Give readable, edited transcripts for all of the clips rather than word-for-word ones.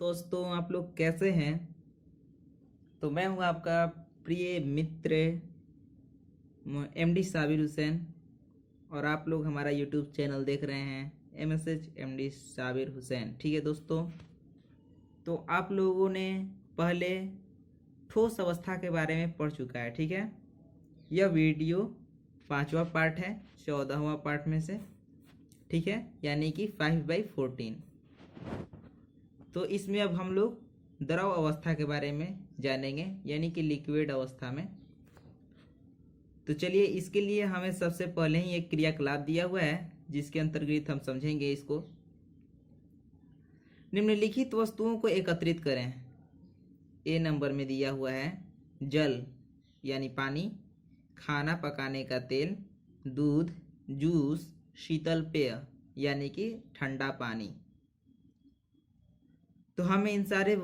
दोस्तों आप लोग कैसे हैं। तो मैं हूं आपका प्रिय मित्र एमडी साबिर हुसैन और आप लोग हमारा यूट्यूब चैनल देख रहे हैं एमएसएच एमडी साबिर हुसैन। ठीक है दोस्तों, तो आप लोगों ने पहले ठोस अवस्था के बारे में पढ़ चुका है। ठीक है, यह वीडियो 5वां पार्ट है 14वां पार्ट में से। ठीक है, यानी कि 5/14। तो इसमें अब हम लोग द्रव अवस्था के बारे में जानेंगे, यानी कि लिक्विड अवस्था में। तो चलिए, इसके लिए हमें सबसे पहले ही एक क्रियाकलाप दिया हुआ है जिसके अंतर्गत हम समझेंगे इसको। निम्नलिखित वस्तुओं को एकत्रित करें। ए नंबर में दिया हुआ है जल यानी पानी, खाना पकाने का तेल, दूध, जूस, शीतल पेय यानी कि ठंडा पानी। तो हमें इन सारे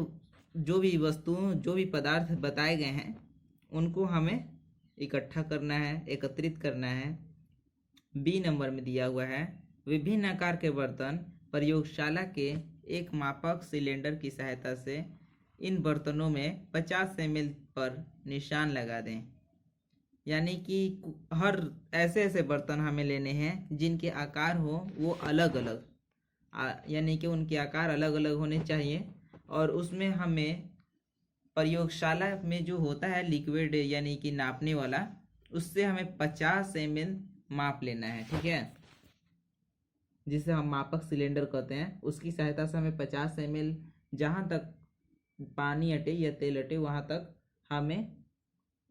जो भी वस्तुओं जो भी पदार्थ बताए गए हैं उनको हमें इकट्ठा करना है, एकत्रित करना है। बी नंबर में दिया हुआ है विभिन्न आकार के बर्तन प्रयोगशाला के एक मापक सिलेंडर की सहायता से इन बर्तनों में 50 ml पर निशान लगा दें। यानी कि हर ऐसे बर्तन हमें लेने हैं जिनके आकार हो वो अलग अलग, यानी कि उनके आकार अलग अलग होने चाहिए। और उसमें हमें प्रयोगशाला में जो होता है लिक्विड यानी कि नापने वाला, उससे हमें 50 ml माप लेना है। ठीक है, जिसे हम मापक सिलेंडर कहते हैं, उसकी सहायता से हमें 50 ml जहाँ तक पानी अटे या तेल अटे वहाँ तक हमें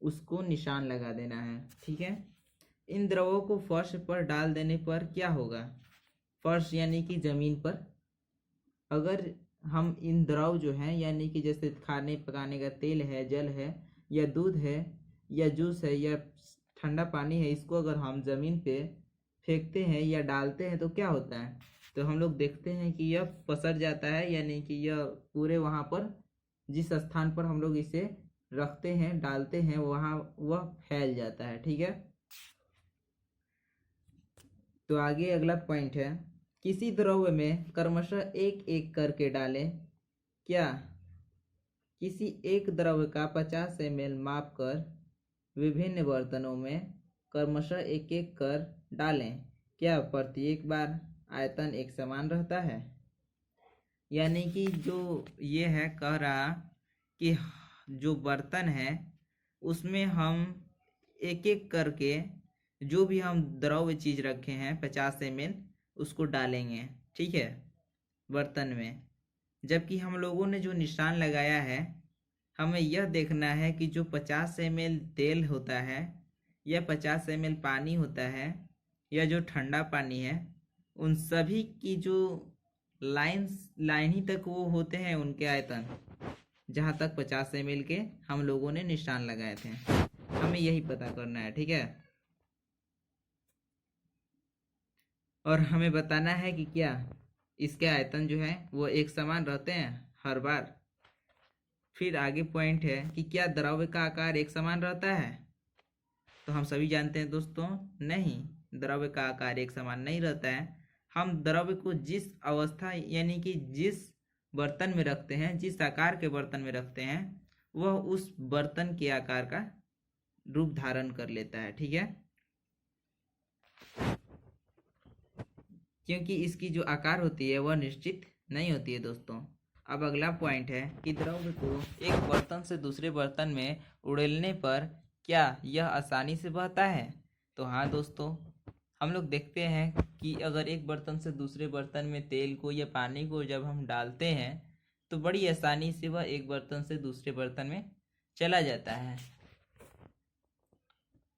उसको निशान लगा देना है। ठीक है, इन द्रवों को फर्श पर डाल देने पर क्या होगा। फर्श यानी कि ज़मीन पर अगर हम इन द्रव जो हैं यानी कि जैसे खाने पकाने का तेल है, जल है, या दूध है, या जूस है, या ठंडा पानी है, इसको अगर हम ज़मीन पे फेंकते हैं या डालते हैं तो क्या होता है। तो हम लोग देखते हैं कि यह पसर जाता है, यानी कि यह पूरे वहाँ पर जिस स्थान पर हम लोग इसे रखते हैं डालते हैं वहाँ वह फैल जाता है। ठीक है, तो आगे अगला पॉइंट है किसी द्रव्य में क्रमशः एक एक करके डालें। क्या किसी एक द्रव्य का 50 ml माप कर विभिन्न बर्तनों में क्रमशः एक एक कर डालें, क्या प्रत्येक बार आयतन एक समान रहता है। यानी कि जो ये है कह रहा कि जो बर्तन है उसमें हम एक एक करके जो भी हम द्रव्य चीज़ रखे हैं 50 ml उसको डालेंगे। ठीक है, बर्तन में। जबकि हम लोगों ने जो निशान लगाया है, हमें यह देखना है कि जो 50 ml तेल होता है या 50 ml पानी होता है या जो ठंडा पानी है, उन सभी की जो लाइन ही तक वो होते हैं उनके आयतन, जहाँ तक 50 ml के हम लोगों ने निशान लगाए थे। हमें यही पता करना है। ठीक है, और हमें बताना है कि क्या इसके आयतन जो है वो एक समान रहते हैं हर बार। फिर आगे पॉइंट है कि क्या द्रव्य का आकार एक समान रहता है। तो हम सभी जानते हैं दोस्तों, नहीं, द्रव्य का आकार एक समान नहीं रहता है। हम द्रव्य को जिस अवस्था यानी कि जिस बर्तन में रखते हैं, जिस आकार के बर्तन में रखते हैं, वह उस बर्तन के आकार का रूप धारण कर लेता है। ठीक है, क्योंकि इसकी जो आकार होती है वह निश्चित नहीं होती है दोस्तों। अब अगला पॉइंट है कि द्रव्य को एक बर्तन से दूसरे बर्तन में उड़ेलने पर क्या यह आसानी से बहता है। तो हाँ दोस्तों, हम लोग देखते हैं कि अगर एक बर्तन से दूसरे बर्तन में तेल को या पानी को जब हम डालते हैं तो बड़ी आसानी से वह एक बर्तन से दूसरे बर्तन में चला जाता है।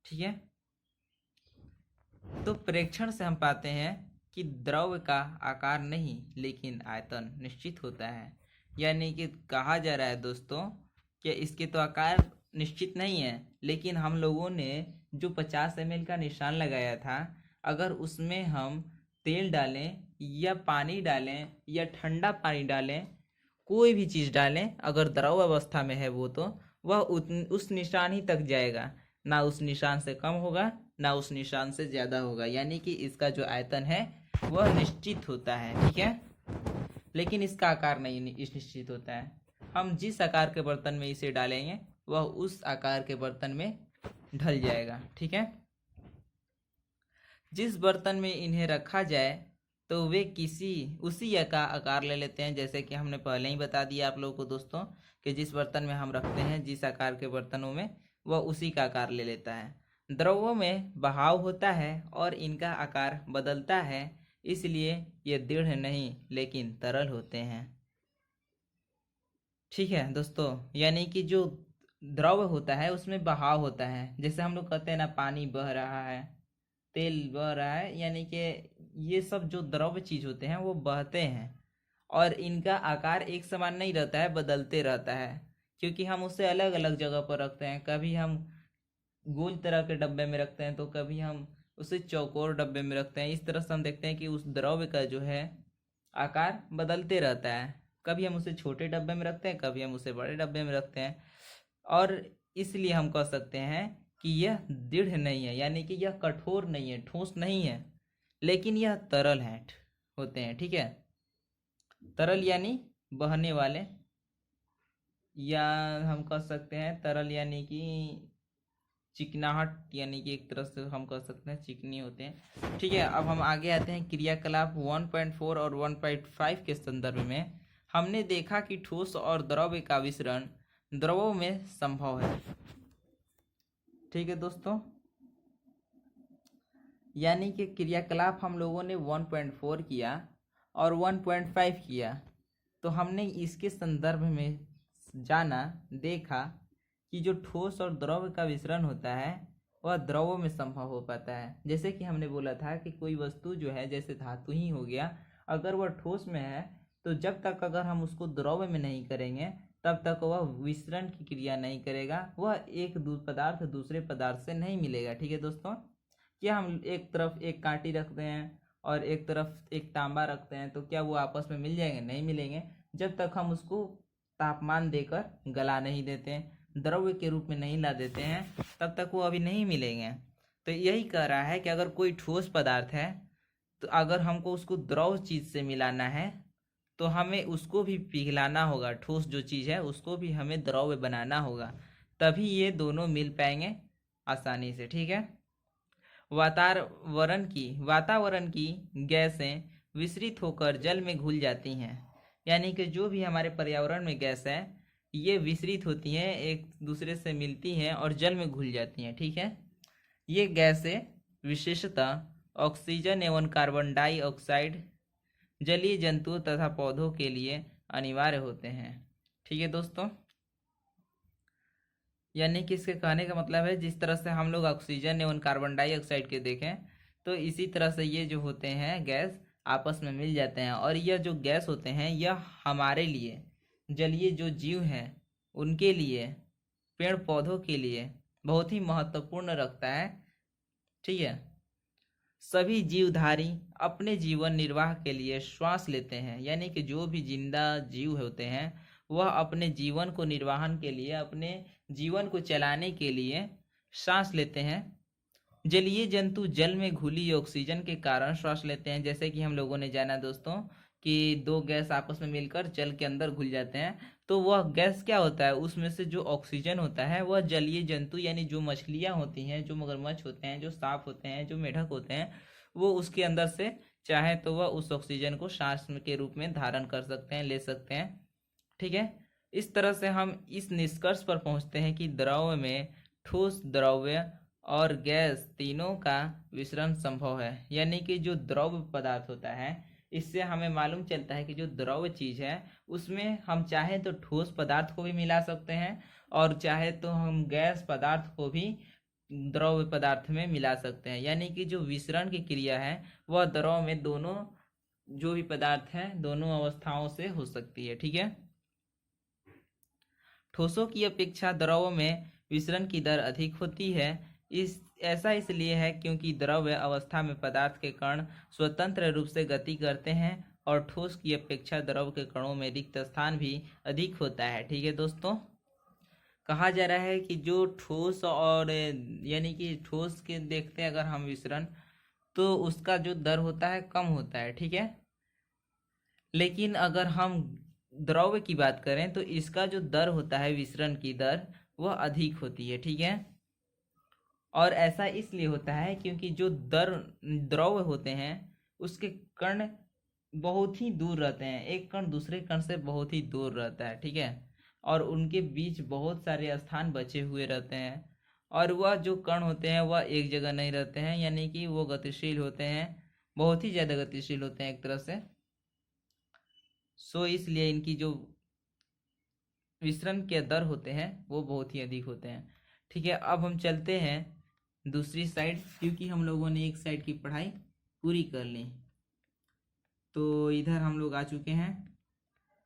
ठीक है, तो प्रेक्षण से हम पाते हैं कि द्रव्य का आकार नहीं लेकिन आयतन निश्चित होता है। यानी कि कहा जा रहा है दोस्तों कि इसके तो आकार निश्चित नहीं है, लेकिन हम लोगों ने जो 50 ml का निशान लगाया था, अगर उसमें हम तेल डालें या पानी डालें या ठंडा पानी डालें, कोई भी चीज़ डालें, अगर द्रव अवस्था में है वो तो वह उस निशान ही तक जाएगा, ना उस निशान से कम होगा ना उस निशान से ज़्यादा होगा। यानी कि इसका जो आयतन है वह निश्चित होता है। ठीक है, लेकिन इसका आकार नहीं निश्चित होता है। हम जिस आकार के बर्तन में इसे डालेंगे वह उस आकार के बर्तन में ढल जाएगा। ठीक है, जिस बर्तन में इन्हें रखा जाए तो वे उसी का आकार ले लेते हैं। जैसे कि हमने पहले ही बता दिया आप लोगों को दोस्तों कि जिस बर्तन में हम रखते हैं, जिस आकार के बर्तनों में, वह उसी का आकार ले लेता है। द्रवों में बहाव होता है और इनका आकार बदलता है, इसलिए ये दृढ़ नहीं लेकिन तरल होते हैं। ठीक है दोस्तों, यानी कि जो द्रव होता है उसमें बहाव होता है। जैसे हम लोग कहते हैं ना, पानी बह रहा है, तेल बह रहा है, यानी कि ये सब जो द्रव चीज होते हैं वो बहते हैं और इनका आकार एक समान नहीं रहता है, बदलते रहता है, क्योंकि हम उसे अलग अलग जगह पर रखते हैं। कभी हम गोल तरह के डब्बे में रखते हैं तो कभी हम उसे चौकोर डब्बे में रखते हैं। इस तरह से हम देखते हैं कि उस द्रव्य का जो है आकार बदलते रहता है। कभी हम उसे छोटे डब्बे में रखते हैं, कभी हम उसे बड़े डब्बे में रखते हैं, और इसलिए हम कह सकते हैं कि यह दृढ़ नहीं है, यानी कि यह कठोर नहीं है, ठोस नहीं है, लेकिन यह तरल होते हैं। ठीक है, तरल यानी बहने वाले, या हम कह सकते हैं तरल यानी कि चिकनाहट, यानी कि एक तरह से हम कह सकते हैं चिकनी होते हैं। ठीक है, अब हम आगे आते हैं क्रियाकलाप 1.4 और 1.5 के संदर्भ में। हमने देखा कि ठोस और द्रव्य का विसरण द्रवों में संभव है। ठीक है दोस्तों, यानी कि क्रियाकलाप हम लोगों ने 1.4 किया और 1.5 किया, तो हमने इसके संदर्भ में जाना, देखा कि जो ठोस और द्रव का विसरण होता है वह द्रवों में संभव हो पाता है। जैसे कि हमने बोला था कि कोई वस्तु जो है, जैसे धातु ही हो गया, अगर वह ठोस में है तो जब तक अगर हम उसको द्रव में नहीं करेंगे तब तक वह विसरण की क्रिया नहीं करेगा, वह एक पदार्थ दूसरे पदार्थ से नहीं मिलेगा। ठीक है दोस्तों, क्या हम एक तरफ एक कांटी रखते हैं और एक तरफ एक तांबा रखते हैं तो क्या वो आपस में मिल जाएंगे? नहीं मिलेंगे। जब तक हम उसको तापमान देकर गला नहीं देते, द्रव्य के रूप में नहीं ला देते हैं, तब तक वो अभी नहीं मिलेंगे। तो यही कह रहा है कि अगर कोई ठोस पदार्थ है तो अगर हमको उसको द्रव चीज से मिलाना है तो हमें उसको भी पिघलाना होगा, ठोस जो चीज है उसको भी हमें द्रव्य बनाना होगा, तभी ये दोनों मिल पाएंगे आसानी से। ठीक है, वातावरण की गैसें विसरित होकर जल में घुल जाती हैं, यानी कि जो भी हमारे पर्यावरण में गैस है ये विसरित होती हैं, एक दूसरे से मिलती हैं और जल में घुल जाती हैं। ठीक है, ये गैसें विशेषतः ऑक्सीजन एवं कार्बन डाइऑक्साइड जलीय जंतुओं तथा पौधों के लिए अनिवार्य होते हैं। ठीक है दोस्तों, यानी कि इसके कहने का मतलब है जिस तरह से हम लोग ऑक्सीजन एवं कार्बन डाइऑक्साइड के देखें तो इसी तरह से ये जो होते हैं गैस आपस में मिल जाते हैं, और यह जो गैस होते हैं यह हमारे लिए, जलीय जो जीव हैं उनके लिए, पेड़ पौधों के लिए बहुत ही महत्वपूर्ण रखता है। ठीक है, सभी जीवधारी अपने जीवन निर्वाह के लिए श्वास लेते हैं, यानी कि जो भी जिंदा जीव होते हैं वह अपने जीवन को निर्वाहन के लिए, अपने जीवन को चलाने के लिए सांस लेते हैं। जलीय जंतु जल में घुली ऑक्सीजन के कारण श्वास लेते हैं। जैसे कि हम लोगों ने जाना दोस्तों कि दो गैस आपस में मिलकर जल के अंदर घुल जाते हैं, तो वह गैस क्या होता है, उसमें से जो ऑक्सीजन होता है वह जलीय जंतु यानी जो मछलियां होती हैं, जो मगरमच्छ होते हैं, जो सांप होते हैं, जो मेढक होते हैं, वो उसके अंदर से चाहे तो वह उस ऑक्सीजन को सांस के रूप में धारण कर सकते हैं, ले सकते हैं। ठीक है, इस तरह से हम इस निष्कर्ष पर पहुंचते हैं कि द्रव में ठोस, द्रव्य और गैस तीनों का विसरण संभव है। यानी कि जो द्रव पदार्थ होता है इससे हमें मालूम चलता है कि जो द्रव चीज है उसमें हम चाहे तो ठोस पदार्थ को भी मिला सकते हैं और चाहे तो हम गैस पदार्थ को भी द्रव पदार्थ में मिला सकते हैं। यानी कि जो विसरण की क्रिया है वह द्रव में दोनों जो भी पदार्थ हैं दोनों अवस्थाओं से हो सकती है। ठीक है, ठोसों की अपेक्षा द्रव में विसरण की दर अधिक होती है। ऐसा इसलिए है क्योंकि द्रव्य अवस्था में पदार्थ के कण स्वतंत्र रूप से गति करते हैं और ठोस की अपेक्षा द्रव के कणों में रिक्त स्थान भी अधिक होता है। ठीक है दोस्तों, कहा जा रहा है कि जो ठोस और यानी कि ठोस के देखते हैं अगर हम विसरण, तो उसका जो दर होता है कम होता है। ठीक है, लेकिन अगर हम द्रव्य की बात करें तो इसका जो दर होता है, विसरण की दर, वह अधिक होती है। ठीक है, और ऐसा इसलिए होता है क्योंकि जो द्रव्य होते हैं उसके कण बहुत ही दूर रहते हैं, एक कण दूसरे कण से बहुत ही दूर रहता है। ठीक है, और उनके बीच बहुत सारे स्थान बचे हुए रहते हैं, और वह जो कण होते हैं वह एक जगह नहीं रहते हैं, यानी कि वो गतिशील होते हैं, बहुत ही ज़्यादा गतिशील होते हैं एक तरह से। सो इसलिए इनकी जो विसरण के दर होते हैं वो बहुत ही अधिक होते हैं। ठीक है, अब हम चलते हैं दूसरी साइड, क्योंकि हम लोगों ने एक साइड की पढ़ाई पूरी कर ली। तो इधर हम लोग आ चुके हैं।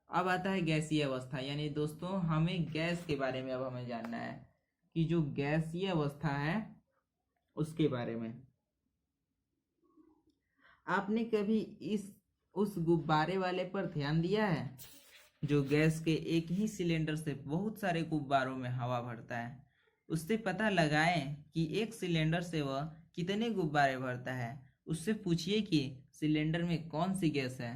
अब आता है गैसीय अवस्था, यानी दोस्तों हमें गैस के बारे में अब हमें जानना है कि जो गैसीय अवस्था है उसके बारे में। आपने कभी इस उस गुब्बारे वाले पर ध्यान दिया है जो गैस के एक ही सिलेंडर से बहुत सारे गुब्बारों में हवा भरता है? उससे पता लगाएं कि एक सिलेंडर से वह कितने गुब्बारे भरता है। उससे पूछिए कि सिलेंडर में कौन सी गैस है,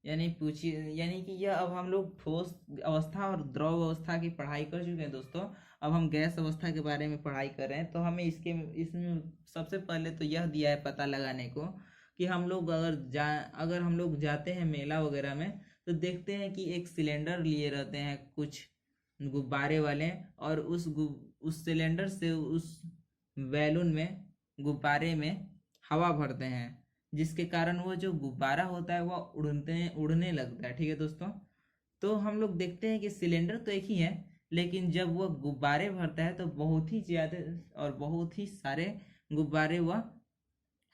यानी पूछिए, यानी कि यह अब हम लोग ठोस अवस्था और द्रव अवस्था की पढ़ाई कर चुके हैं दोस्तों। अब हम गैस अवस्था के बारे में पढ़ाई कर रहे हैं, तो हमें इसमें सबसे पहले तो यह दिया है पता लगाने को कि हम लोग अगर हम लोग जाते हैं मेला वगैरह में तो देखते हैं कि एक सिलेंडर लिए रहते हैं कुछ गुब्बारे वाले, और उस सिलेंडर से उस बैलून में, गुब्बारे में हवा भरते हैं, जिसके कारण वो जो गुब्बारा होता है वह उड़ने लगता है। ठीक है दोस्तों, तो हम लोग देखते हैं कि सिलेंडर तो एक ही है, लेकिन जब वह गुब्बारे भरता है तो बहुत ही ज़्यादा और बहुत ही सारे गुब्बारे वह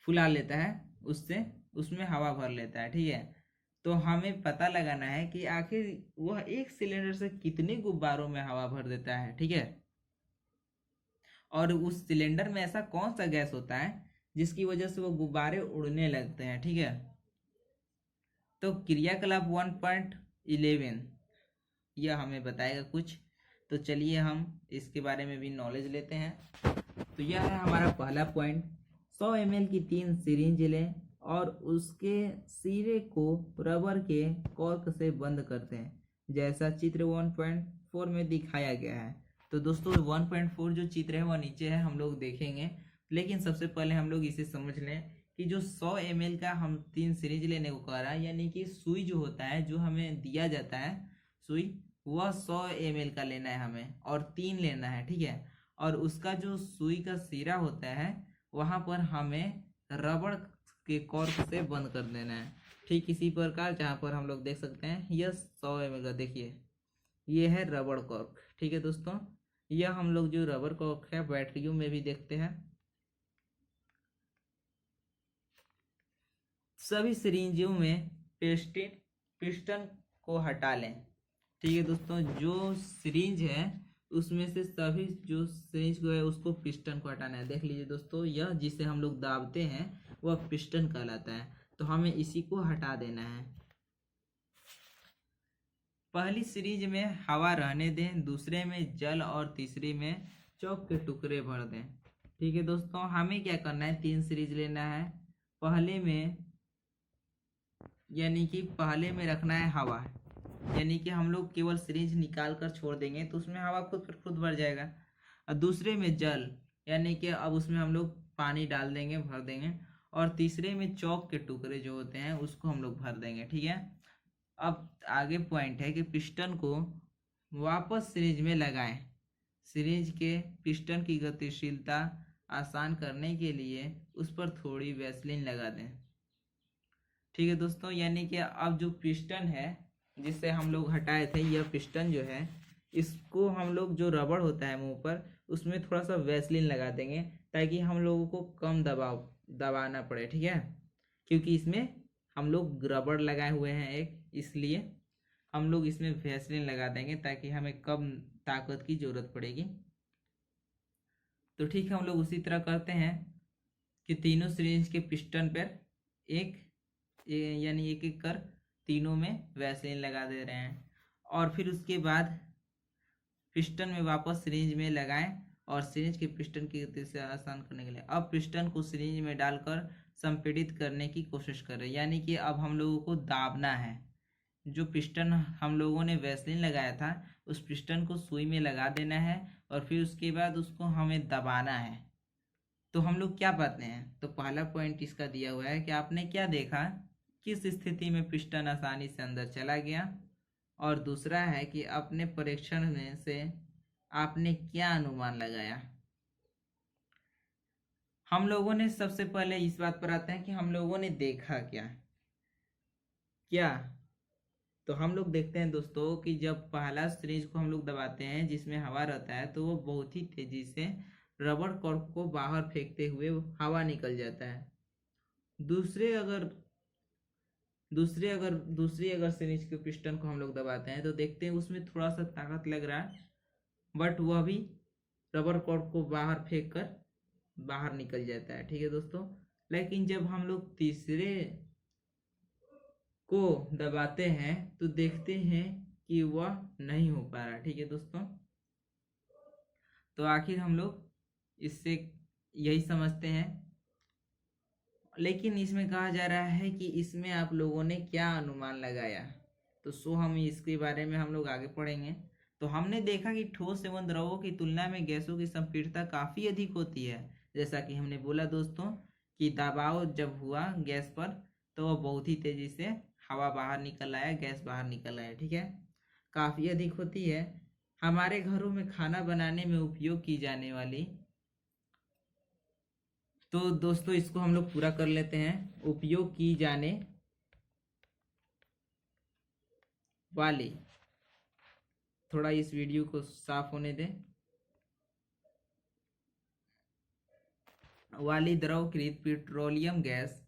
फुला लेता है, उससे उसमें हवा भर लेता है। ठीक है, तो हमें पता लगाना है कि आखिर वह एक सिलेंडर से कितने गुब्बारों में हवा भर देता है। ठीक है, और उस सिलेंडर में ऐसा कौन सा गैस होता है जिसकी वजह से वो गुब्बारे उड़ने लगते हैं। ठीक है, तो क्रियाकलाप 1.11 यह हमें बताएगा कुछ। तो चलिए हम इसके बारे में भी नॉलेज लेते हैं। तो यह है हमारा पहला पॉइंट। 100 ml की 3 सिरिंज लें और उसके सिरे को रबर के कॉर्क से बंद करते हैं, जैसा चित्र 1.4 में दिखाया गया है। तो दोस्तों 1.4 जो चित्र है वह नीचे है, हम लोग देखेंगे, लेकिन सबसे पहले हम लोग इसे समझ लें कि जो 100 ml का हम 3 सिरिंज लेने को कह रहा है, यानी कि सुई जो होता है, जो हमें दिया जाता है सुई, वह 100 ml का लेना है हमें, और 3 लेना है। ठीक है, और उसका जो सुई का सिरा होता है वहाँ पर हमें रबड़ के कॉर्क से बंद कर देना है। ठीक इसी प्रकार जहाँ पर हम लोग देख सकते हैं यह 100 ml का, देखिए ये है रबड़ कॉर्क। ठीक है दोस्तों, यह हम लोग जो रबड़ कॉर्क है बैटरियों में भी देखते हैं। सभी सिरिंजों में पिस्टन को हटा लें। ठीक है दोस्तों, जो सिरिंज है उसमें से सभी जो सिरिंज को है उसको पिस्टन को हटाना है। देख लीजिए दोस्तों, यह जिसे हम लोग दाबते हैं वह पिस्टन कहलाता है, तो हमें इसी को हटा देना है। पहली सिरिंज में हवा रहने दें, दूसरे में जल और तीसरी में चौक के टुकड़े भर दें। ठीक है दोस्तों, हमें क्या करना है, 3 सिरिंज लेना है। पहले में यानी कि पहले में रखना है हवा, यानी कि हम लोग केवल सिरिंज निकाल कर छोड़ देंगे तो उसमें हवा खुद भर जाएगा। और दूसरे में जल, यानी कि अब उसमें हम लोग पानी डाल देंगे, भर देंगे। और तीसरे में चौक के टुकड़े जो होते हैं उसको हम लोग भर देंगे। ठीक है, अब आगे पॉइंट है कि पिस्टन को वापस सिरिंज में लगाएं। सिरिंज के पिस्टन की गतिशीलता आसान करने के लिए उस पर थोड़ी वैसलीन लगा दें। ठीक है दोस्तों, यानी कि अब जो पिस्टन है जिसे हम लोग हटाए थे, यह पिस्टन जो है इसको हम लोग, जो रबड़ होता है मुंह पर, उसमें थोड़ा सा वैसलीन लगा देंगे ताकि हम लोगों को कम दबाना पड़े। ठीक है, क्योंकि इसमें हम लोग रबड़ लगाए हुए हैं एक, इसलिए हम लोग इसमें वैसलीन लगा देंगे ताकि हमें कम ताकत की ज़रूरत पड़ेगी। तो ठीक है, हम लोग उसी तरह करते हैं कि तीनों सिरिंज के पिस्टन पर यानी एक एक कर तीनों में वैसलीन लगा दे रहे हैं, और फिर उसके बाद पिस्टन में वापस सिरिंज में लगाएं और सिरिंज के पिस्टन की गति से आसान करने के लिए अब पिस्टन को सिरिंज में डालकर संपीड़ित करने की कोशिश करें, यानी कि अब हम लोगों को दाबना है। जो पिस्टन हम लोगों ने वैसलीन लगाया था उस पिस्टन को सुई में लगा देना है और फिर उसके बाद उसको हमें दबाना है। तो हम लोग क्या पाते हैं, तो पहला पॉइंट इसका दिया हुआ है कि आपने क्या देखा, किस स्थिति में पिस्टन आसानी से अंदर चला गया, और दूसरा है कि अपने परीक्षण में से आपने क्या अनुमान लगाया। हम लोगों ने सबसे पहले इस बात पर आते हैं कि हम लोगों ने देखा क्या क्या। तो हम लोग देखते हैं दोस्तों कि जब पहला सिरिंज को हम लोग दबाते हैं जिसमें हवा रहता है तो वो बहुत ही तेजी से रबर कॉर्क को बाहर फेंकते हुए हवा निकल जाता है। दूसरे अगर दूसरी अगर सिरिंज के पिस्टन को हम लोग दबाते हैं तो देखते हैं उसमें थोड़ा सा ताकत लग रहा है, बट वह भी रबर कॉर्क को बाहर फेंक कर बाहर निकल जाता है। ठीक है दोस्तों, लेकिन जब हम लोग तीसरे को दबाते हैं तो देखते हैं कि वह नहीं हो पा रहा। ठीक है दोस्तों, तो आखिर हम लोग इससे यही समझते हैं, लेकिन इसमें कहा जा रहा है कि इसमें आप लोगों ने क्या अनुमान लगाया। तो हम इसके बारे में हम लोग आगे पढ़ेंगे। तो हमने देखा कि ठोस एवं द्रवों की तुलना में गैसों की संपीड़ितता काफ़ी अधिक होती है। जैसा कि हमने बोला दोस्तों कि दबाव जब हुआ गैस पर तो वह बहुत ही तेज़ी से हवा बाहर निकल आया, गैस बाहर निकल आया। ठीक है, काफ़ी अधिक होती है। हमारे घरों में खाना बनाने में उपयोग की जाने वाली, तो दोस्तों इसको हम लोग पूरा कर लेते हैं। उपयोग की जाने वाली, थोड़ा इस वीडियो को साफ होने दें, वाली द्रवकृत पेट्रोलियम गैस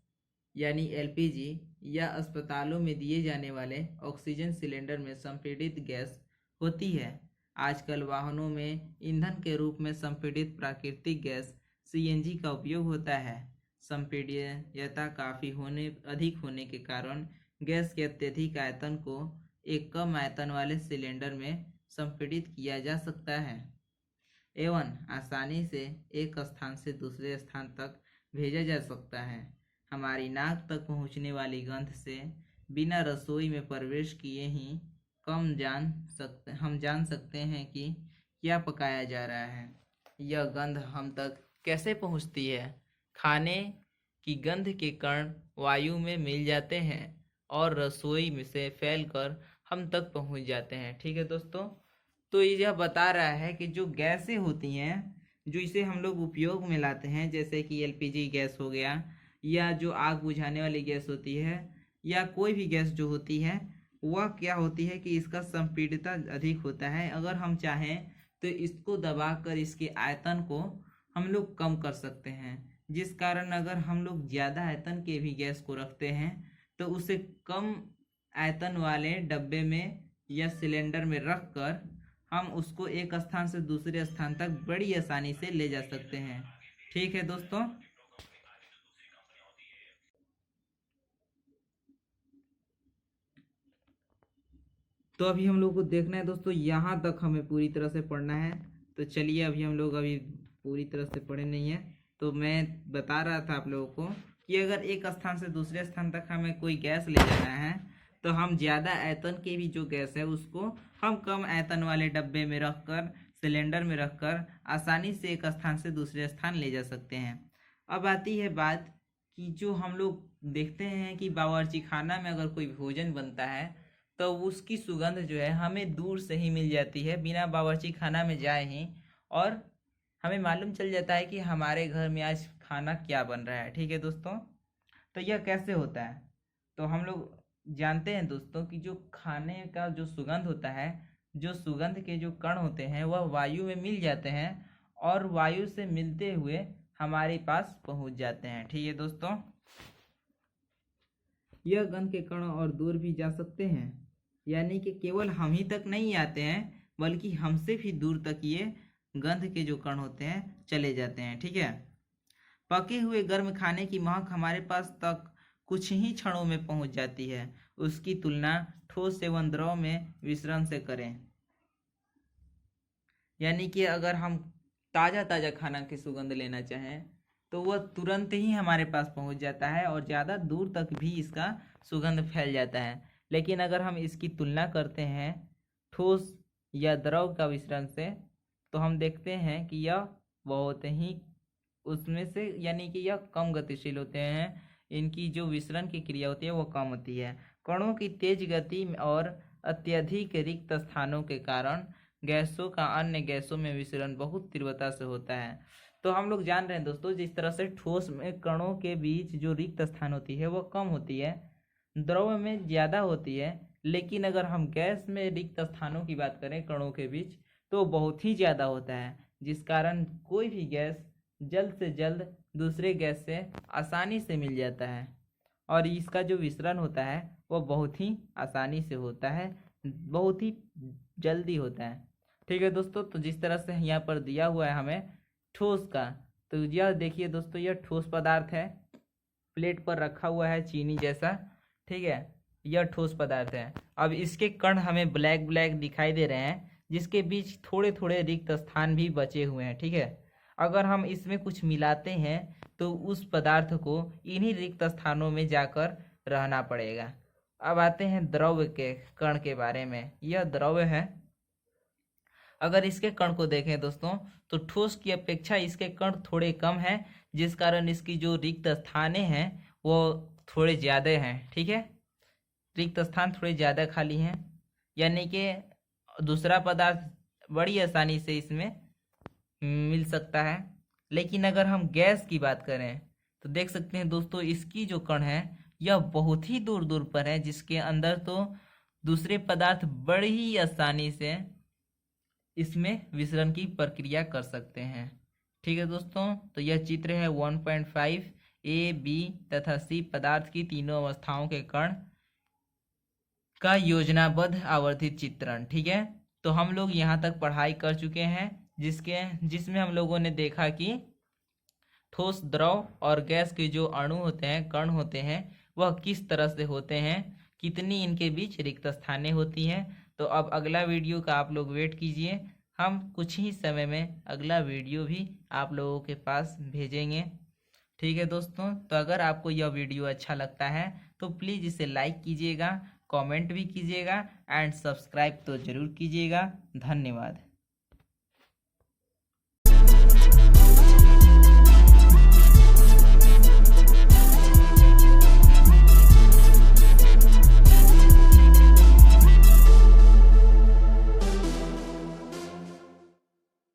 यानी एलपीजी या अस्पतालों में दिए जाने वाले ऑक्सीजन सिलेंडर में संपीड़ित गैस होती है। आजकल वाहनों में ईंधन के रूप में संपीड़ित प्राकृतिक गैस सीएनजी का उपयोग होता है। संपीड़ितता काफ़ी अधिक होने के कारण गैस के अत्यधिक आयतन को एक कम आयतन वाले सिलेंडर में संपीड़ित किया जा सकता है एवं आसानी से एक स्थान से दूसरे स्थान तक भेजा जा सकता है। हमारी नाक तक पहुंचने वाली गंध से बिना रसोई में प्रवेश किए ही हम जान सकते हैं कि क्या पकाया जा रहा है। यह गंध हम तक कैसे पहुंचती है? खाने की गंध के कण वायु में मिल जाते हैं और रसोई में से फैलकर हम तक पहुंच जाते हैं। ठीक है दोस्तों, तो यह बता रहा है कि जो गैसें होती हैं जो इसे हम लोग उपयोग में लाते हैं, जैसे कि एलपीजी गैस हो गया या जो आग बुझाने वाली गैस होती है या कोई भी गैस जो होती है, वह क्या होती है कि इसका संपीड़ितता अधिक होता है। अगर हम चाहें तो इसको दबाकर इसके आयतन को हम लोग कम कर सकते हैं, जिस कारण अगर हम लोग ज़्यादा आयतन के भी गैस को रखते हैं तो उसे कम आयतन वाले डब्बे में या सिलेंडर में रख कर हम उसको एक स्थान से दूसरे स्थान तक बड़ी आसानी से ले जा सकते हैं। ठीक है दोस्तों, तो अभी हम लोग को देखना है दोस्तों, यहाँ तक हमें पूरी तरह से पढ़ना है। तो चलिए अभी पूरी तरह से पढ़े नहीं है, तो मैं बता रहा था आप लोगों को कि अगर एक स्थान से दूसरे स्थान तक हमें कोई गैस ले जाना है तो हम ज़्यादा आयतन के भी जो गैस है उसको हम कम आयतन वाले डब्बे में रखकर सिलेंडर में रखकर आसानी से एक स्थान से दूसरे स्थान ले जा सकते हैं। अब आती है बात कि जो हम लोग देखते हैं कि बावर्ची खाना में अगर कोई भोजन बनता है तो उसकी सुगंध जो है हमें दूर से ही मिल जाती है, बिना बावर्ची खाना में जाए ही, और हमें मालूम चल जाता है कि हमारे घर में आज खाना क्या बन रहा है। ठीक है दोस्तों, तो यह कैसे होता है? तो हम लोग जानते हैं दोस्तों कि जो खाने का जो सुगंध होता है, जो सुगंध के जो कण होते हैं वह वायु में मिल जाते हैं और वायु से मिलते हुए हमारे पास पहुंच जाते हैं। ठीक है दोस्तों, यह गंध के कण और दूर भी जा सकते हैं, यानी कि केवल हम ही तक नहीं आते हैं बल्कि हमसे भी दूर तक ये गंध के जो कण होते हैं चले जाते हैं। ठीक है, पके हुए गर्म खाने की महक हमारे पास तक कुछ ही क्षणों में पहुंच जाती है। उसकी तुलना ठोस एवं द्रव में मिश्रण से करें, यानी कि अगर हम ताज़ा खाना की सुगंध लेना चाहें तो वह तुरंत ही हमारे पास पहुंच जाता है और ज़्यादा दूर तक भी इसका सुगंध फैल जाता है। लेकिन अगर हम इसकी तुलना करते हैं ठोस या द्रव का मिश्रण से तो हम देखते हैं कि यह बहुत ही उसमें से यानी कि यह कम गतिशील होते हैं। इनकी जो विसरण की क्रिया होती है वो कम होती है। कणों की तेज गति और अत्यधिक रिक्त स्थानों के कारण गैसों का अन्य गैसों में विसरण बहुत तीव्रता से होता है। तो हम लोग जान रहे हैं दोस्तों, जिस तरह से ठोस में कणों के बीच जो रिक्त स्थान होती है वो कम होती है, द्रव में ज़्यादा होती है, लेकिन अगर हम गैस में रिक्त स्थानों की बात करें कणों के बीच तो बहुत ही ज़्यादा होता है, जिस कारण कोई भी गैस जल्द से जल्द दूसरे गैस से आसानी से मिल जाता है और इसका जो विसरण होता है वो बहुत ही आसानी से होता है, बहुत ही जल्दी होता है। ठीक है दोस्तों, तो जिस तरह से यहाँ पर दिया हुआ है हमें ठोस का, तो यह देखिए दोस्तों, यह ठोस पदार्थ है, प्लेट पर रखा हुआ है चीनी जैसा। ठीक है, यह ठोस पदार्थ है। अब इसके कण हमें ब्लैक ब्लैक दिखाई दे रहे हैं, जिसके बीच थोड़े थोड़े रिक्त स्थान भी बचे हुए हैं। ठीक है, अगर हम इसमें कुछ मिलाते हैं तो उस पदार्थ को इन्हीं रिक्त स्थानों में जाकर रहना पड़ेगा। अब आते हैं द्रव्य के कण के बारे में। यह द्रव्य है। अगर इसके कण को देखें दोस्तों तो ठोस की अपेक्षा इसके कण थोड़े कम हैं, जिस कारण इसकी जो रिक्त स्थानें हैं वो थोड़े ज़्यादा हैं। ठीक है, रिक्त स्थान थोड़े ज़्यादा खाली हैं, यानी कि दूसरा पदार्थ बड़ी आसानी से इसमें मिल सकता है। लेकिन अगर हम गैस की बात करें तो देख सकते हैं दोस्तों, इसकी जो कण है यह बहुत ही दूर दूर पर है, जिसके अंदर तो दूसरे पदार्थ बड़ी ही आसानी से इसमें विसरण की प्रक्रिया कर सकते हैं। ठीक है दोस्तों, तो यह चित्र है 1.5 ए, बी तथा सी पदार्थ की तीनों अवस्थाओं के कण का योजनाबद्ध आवर्धित चित्रण। ठीक है, तो हम लोग यहाँ तक पढ़ाई कर चुके हैं, जिसमें हम लोगों ने देखा कि ठोस, द्रव और गैस के जो अणु होते हैं, कण होते हैं, वह किस तरह से होते हैं, कितनी इनके बीच रिक्त स्थानें होती हैं। तो अब अगला वीडियो का आप लोग वेट कीजिए, हम कुछ ही समय में अगला वीडियो भी आप लोगों के पास भेजेंगे। ठीक है दोस्तों, तो अगर आपको यह वीडियो अच्छा लगता है तो प्लीज़ इसे लाइक कीजिएगा, कमेंट भी कीजिएगा एंड सब्सक्राइब तो ज़रूर कीजिएगा। धन्यवाद।